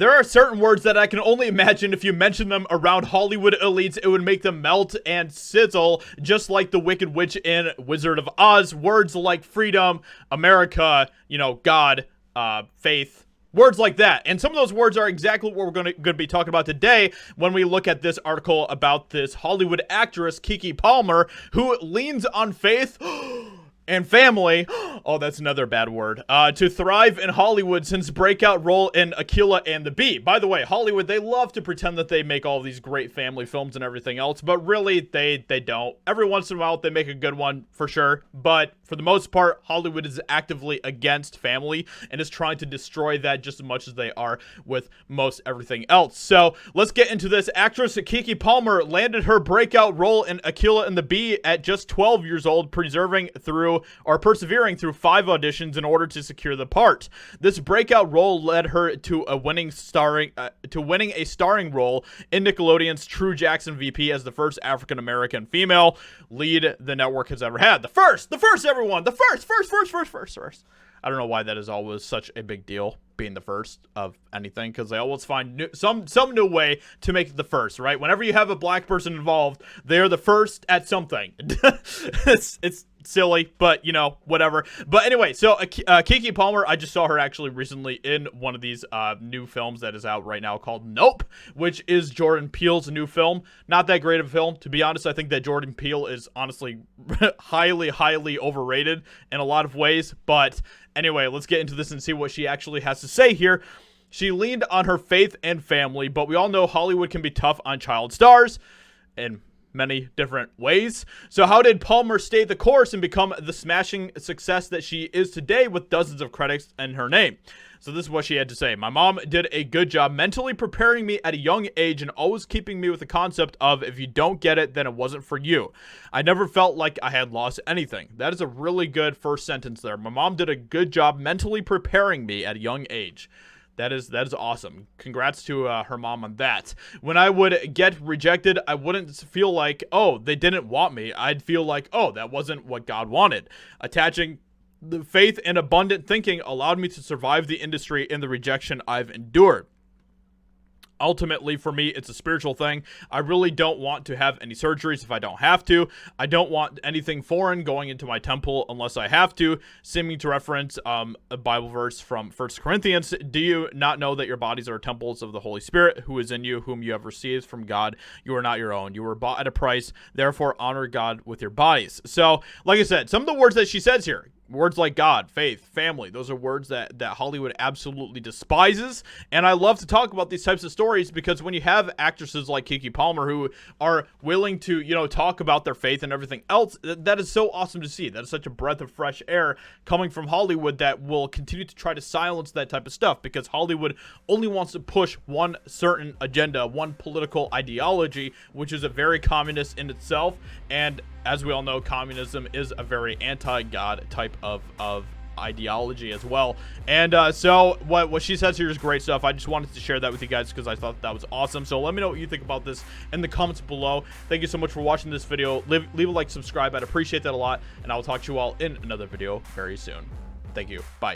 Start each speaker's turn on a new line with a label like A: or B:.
A: There are certain words that I can only imagine if you mention them around Hollywood elites, it would make them melt and sizzle, just like the Wicked Witch in Wizard of Oz. Words like freedom, America, you know, God, faith, words like that. And some of those words are exactly what we're going to be talking about today when we look at this article about this Hollywood actress, Keke Palmer, who leans on faith and family, oh, that's another bad word, to thrive in Hollywood since breakout role in Aquila and the Bee. By the way, Hollywood, they love to pretend that they make all these great family films and everything else, but really, they don't. Every once in a while, they make a good one, for sure, but for the most part, Hollywood is actively against family and is trying to destroy that just as much as they are with most everything else. So, let's get into this. Actress Keke Palmer landed her breakout role in Aquila and the Bee at just 12 years old, persevering through 5 auditions in order to secure the part. This breakout role led her to winning a starring role in Nickelodeon's True Jackson VP as the first African-American female lead the network has ever had. The first, everyone, the first. I don't know why that is always such a big deal, being the first of anything, because they always find some new way to make it the first, right? Whenever you have a black person involved, they're the first at something. It's silly, but, you know, whatever. But anyway, so Keke Palmer, I just saw her actually recently in one of these new films that is out right now called Nope, which is Jordan Peele's new film. Not that great of a film. To be honest, I think that Jordan Peele is honestly highly overrated in a lot of ways. But anyway, let's get into this and see what she actually has to say here. She leaned on her faith and family, but we all know Hollywood can be tough on child stars and many different ways. So how did Palmer stay the course and become the smashing success that she is today with dozens of credits in her name? So this is what she had to say. My mom did a good job mentally preparing me at a young age and always keeping me with the concept of if you don't get it, then it wasn't for you. I never felt like I had lost anything. That is a really good first sentence there. My mom did a good job mentally preparing me at a young age. That is awesome. Congrats to her mom on that. When I would get rejected, I wouldn't feel like, oh, they didn't want me. I'd feel like, oh, that wasn't what God wanted. Attaching the faith and abundant thinking allowed me to survive the industry and the rejection I've endured. Ultimately, for me, it's a spiritual thing. I really don't want to have any surgeries if I don't have to. I don't want anything foreign going into my temple unless I have to. Seeming to reference a Bible verse from 1 Corinthians. Do you not know that your bodies are temples of the Holy Spirit who is in you, whom you have received from God? You are not your own. You were bought at a price. Therefore, honor God with your bodies. So, like I said, some of the words that she says here, words like God, faith, family, those are words that Hollywood absolutely despises. And I love to talk about these types of stories because when you have actresses like Keke Palmer who are willing to, you know, talk about their faith and everything else, that is so awesome to see. That is such a breath of fresh air coming from Hollywood that will continue to try to silence that type of stuff because Hollywood only wants to push one certain agenda, one political ideology, which is a very communist in itself. And as we all know, communism is a very anti-God type of ideology as well. And so what she says here is great stuff. I just wanted to share that with you guys because I thought that was awesome. So let me know what you think about this in the comments below. Thank you so much for watching this video. Leave a like, subscribe. I'd appreciate that a lot. And I will talk to you all in another video very soon. Thank you. Bye.